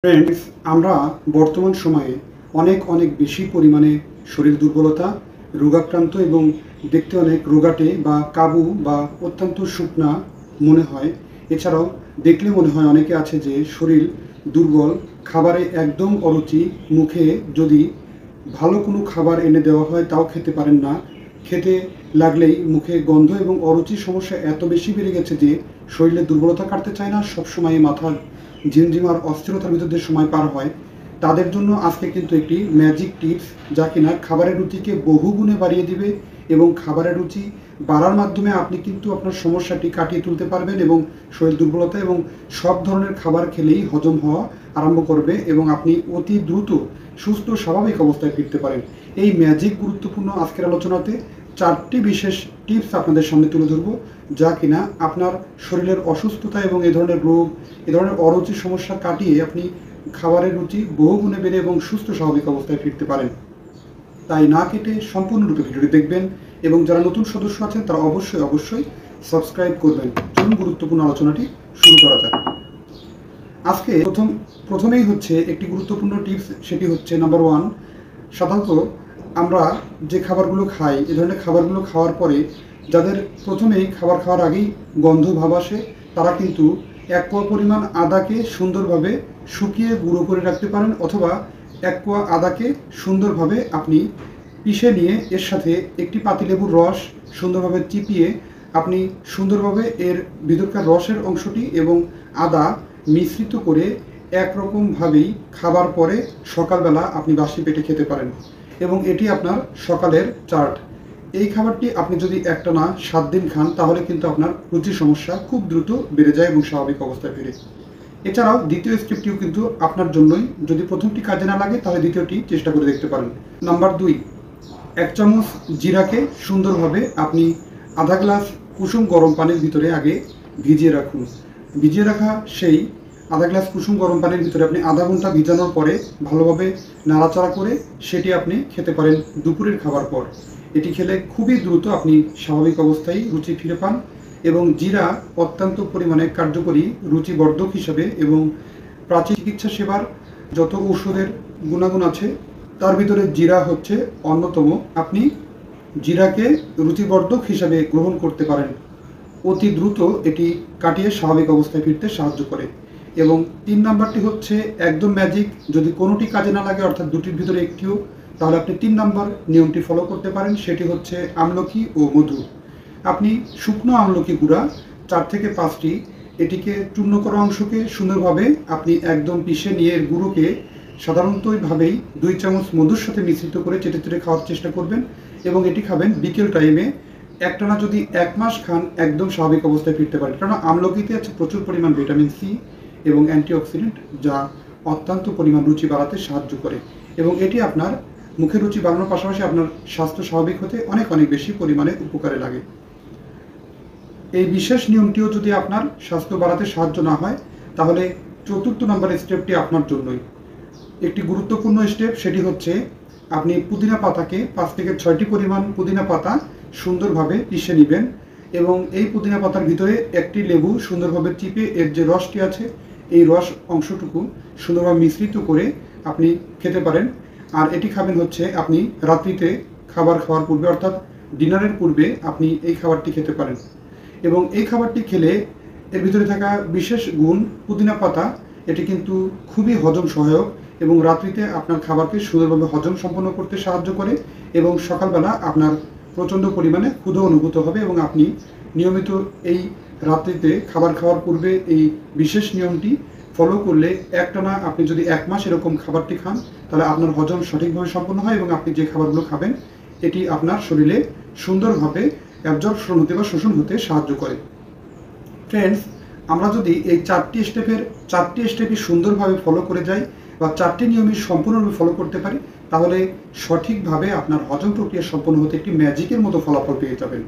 Friends, আমরা বর্তমান সময়ে অনেক বেশি পরিমাণে শরীর দুর্বলতা, রোগাক্রান্ত এবং দেখতে অনেক রোগাটে বা কাবু বা অত্যন্ত শুকনা মনে হয়। এছাড়াও দেখলে মনে হয় অনেকে আছে যে শরীর দুর্বল, খাবারে একদম অরুচি, মুখে যদি ভালো কোনো খাবার এনে দেওয়া হয় তাও খেতে পারেন না। খেতে লাগলেই মুখে গন্ধ এবং অরুচির সমস্যা এত বেশি বেড়ে গেছে যে শরীরে দুর্বলতা কাটতে চায় না, সবসময় মাথা ঝিমঝিমার অস্থিরতার ভিতর দিয়ে সময় পার হয়। তাদের জন্য আজকে কিন্তু একটি ম্যাজিক টিপস, যা কিনা খাবারের রুচিকে বহুগুণে বাড়িয়ে দিবে এবং খাবারের রুচি বাড়ার মাধ্যমে আপনি কিন্তু আপনার সমস্যাটি কাটিয়ে তুলতে পারবেন এবং শরীর দুর্বলতা এবং সব ধরনের খাবার খেলেই হজম হওয়া আরম্ভ করবে এবং আপনি অতি দ্রুত সুস্থ স্বাভাবিক অবস্থায় ফিরতে পারেন। এই ম্যাজিক গুরুত্বপূর্ণ আজকের আলোচনাতে 4টি বিশেষ টিপস আপনাদের সামনে তুলে ধরব, যা কিনা আপনার শরীরের অসুস্থতা এবং এ ধরনের রোগ, এ ধরনের অরুচির সমস্যা কাটিয়ে আপনি খাবারের রুচি বহুগুণে বেড়ে এবং সুস্থ স্বাভাবিক অবস্থায় ফিরতে পারেন। তাই না কেটে সম্পূর্ণরূপে ভিডিওটি দেখবেন এবং যারা নতুন সদস্য আছেন তারা অবশ্যই সাবস্ক্রাইব করবেন। চলুন গুরুত্বপূর্ণ আলোচনাটি শুরু করা যাক। আজকে প্রথমেই হচ্ছে একটি গুরুত্বপূর্ণ টিপস, সেটি হচ্ছে নাম্বার 1। সাধারণত আমরা যে খাবারগুলো খাই, এ ধরনের খাবারগুলো খাওয়ার পরে যাদের প্রথমেই খাবার খাওয়ার আগেই গন্ধ ভাব আসে, তারা কিন্তু 1 কোয়া পরিমাণ আদাকে সুন্দরভাবে শুকিয়ে গুঁড়ো করে রাখতে পারেন, অথবা 1 কোয়া আদাকে সুন্দরভাবে আপনি পিষে নিয়ে এর সাথে একটি পাতিলেবুর রস সুন্দরভাবে চিপিয়ে আপনি সুন্দরভাবে এর ভিতরকার রসের অংশটি এবং আদা মিশ্রিত করে একরকমভাবেই খাবার পরে সকালবেলা আপনি বাসি পেটে খেতে পারেন এবং এটি আপনার সকালের চার্ট। এই খাবারটি আপনি যদি একটানা 7 দিন খান তাহলে কিন্তু আপনার রুচির সমস্যা খুব দ্রুত বেড়ে যায় এবং স্বাভাবিক অবস্থায় ফিরে। এছাড়াও দ্বিতীয় স্টেপটিও কিন্তু আপনার জন্যই, যদি প্রথমটি কাজে না লাগে তাহলে দ্বিতীয়টি চেষ্টা করে দেখতে পারেন। নাম্বার 2, 1 চামচ জিরাকে সুন্দরভাবে আপনি আধা গ্লাস কুসুম গরম পানির ভিতরে আগে ভিজিয়ে রাখুন। ভিজিয়ে রাখা সেই আধা গ্লাস কুসুম গরম পানির ভিতরে আপনি আধা ঘন্টা ভিজানোর পরে ভালোভাবে নাড়াচাড়া করে সেটি আপনি খেতে পারেন দুপুরের খাবার পর। এটি খেলে খুবই দ্রুত আপনি স্বাভাবিক অবস্থায় রুচি ফিরে পান এবং জিরা অত্যন্ত পরিমাণে কার্যকরী রুচিবর্ধক হিসাবে এবং প্রাচীন চিকিৎসা সেবার যত ঔষধের গুণাগুণ আছে তার ভিতরে জিরা হচ্ছে অন্যতম। আপনি জিরাকে রুচিবর্ধক হিসাবে গ্রহণ করতে পারেন। অতি দ্রুত এটি কাটিয়ে স্বাভাবিক অবস্থায় ফিরতে সাহায্য করে। এবং 3 নাম্বারটি হচ্ছে একদম ম্যাজিক, যদি কোনোটি কাজে না লাগে অর্থাৎ দুটির ভিতরে একটিও, তাহলে আপনি 3 নাম্বার নিয়মটি ফলো করতে পারেন, সেটি হচ্ছে আমলকি ও মধু। আপনি শুকনো আমলকি গুঁড়া 4 থেকে 5টি, এটিকে চূর্ণ করা অংশকে সুন্দরভাবে আপনি একদম পিষে নিয়ে এর গুঁড়োকে সাধারণতভাবেই 2 চামচ মধুর সাথে মিশ্রিত করে চেটে খাওয়ার চেষ্টা করবেন এবং এটি খাবেন বিকেল টাইমে। একটানা যদি 1 মাস খান একদম স্বাভাবিক অবস্থায় ফিরতে পারেন, কারণ আমলকিতে আছে প্রচুর পরিমাণ ভিটামিন সি এবং অ্যান্টিঅক্সিডেন্ট, যা অত্যন্ত পরিমাণ রুচি বাড়াতে সাহায্য করে এবং এটি আপনার মুখের রুচি বাড়ানোর পাশাপাশি আপনার স্বাস্থ্য স্বাভাবিক হতে অনেক বেশি পরিমাণে উপকারে লাগে। এই বিশেষ নিয়মটিও যদি আপনার স্বাস্থ্য বাড়াতে সাহায্য না হয় তাহলে 4র্থ নম্বরের স্টেপটি আপনার জন্যই একটি গুরুত্বপূর্ণ স্টেপ, সেটি হচ্ছে আপনি পুদিনা পাতাকে 5 থেকে 6টি পরিমাণ পুদিনা পাতা সুন্দরভাবে পিষে নেবেন এবং এই পুদিনা পাতার ভিতরে একটি লেবু সুন্দরভাবে চিপে এর যে রসটি আছে এই রস অংশটুকু সুন্দরভাবে মিশ্রিত করে আপনি খেতে পারেন। আর এটি খাবেন হচ্ছে আপনি রাত্রিতে খাবার খাওয়ার পূর্বে, অর্থাৎ ডিনারের পূর্বে আপনি এই খাবারটি খেতে পারেন এবং এই খাবারটি খেলে এর ভিতরে থাকা বিশেষ গুণ পুদিনা পাতা, এটি কিন্তু খুবই হজম সহায়ক এবং রাত্রিতে আপনার খাবারকে সুন্দরভাবে হজম সম্পন্ন করতে সাহায্য করে এবং সকালবেলা আপনার প্রচণ্ড পরিমাণে ক্ষুধা অনুভূত হবে এবং আপনি নিয়মিত এই রাত্রিতে খাবার খাওয়ার পূর্বে এই বিশেষ নিয়মটি ফলো করলে একটানা আপনি যদি 1 মাস এরকম খাবারটি খান তাহলে আপনার হজম সঠিকভাবে সম্পন্ন হয় এবং আপনি যে খাবারগুলো খাবেন এটি আপনার শরীরে সুন্দরভাবে অ্যাবজর্পশন হতে বা শোষণ হতে সাহায্য করে। ফ্রেন্ডস, আমরা যদি এই 4টি স্টেপই সুন্দরভাবে ফলো করে যাই বা 4টি নিয়মই সম্পূর্ণভাবে ফলো করতে পারি তাহলে সঠিকভাবে আপনার হজম প্রক্রিয়া সম্পন্ন হতে একটি ম্যাজিকের মতো ফলাফল পেয়ে যাবেন।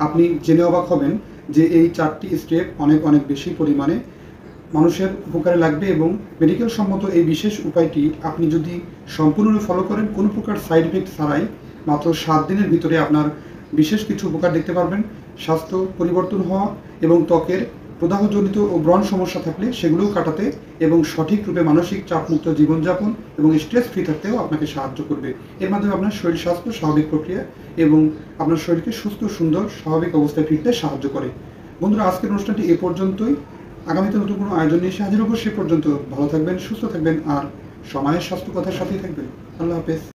আপনি জেনে অবাক হবেন যে এই 4টি স্টেপ অনেক বেশি পরিমাণে মানুষের উপকারে লাগবে এবং মেডিকেল সম্মত এই বিশেষ উপায়টি আপনি যদি সম্পূর্ণভাবে ফলো করেন কোনো প্রকার সাইড এফেক্ট ছাড়াই মাত্র 7 দিনের ভিতরে আপনার বিশেষ কিছু উপকার দেখতে পারবেন। স্বাস্থ্য পরিবর্তন হওয়া এবং ত্বকের প্রদাহজনিত ও ব্রণ সমস্যা থাকলে সেগুলোও কাটাতে এবং সঠিক রূপে মানসিক চাপমুক্ত জীবনযাপন এবং স্ট্রেস ফ্রি থাকতেও আপনাকে সাহায্য করবে। এর মাধ্যমে আপনার শরীর স্বাস্থ্য স্বাভাবিক প্রক্রিয়া এবং আপনার শরীরকে সুস্থ সুন্দর স্বাভাবিক অবস্থায় ফিরতে সাহায্য করে। বন্ধুরা, আজকের অনুষ্ঠানটি এ পর্যন্তই। আগামীতে নতুন কোনো আয়োজন নিয়ে এসে হাজির হবো। সে পর্যন্ত ভালো থাকবেন, সুস্থ থাকবেন আর সময়ের স্বাস্থ্য কথার সাথেই থাকবেন। আল্লাহ হাফেজ।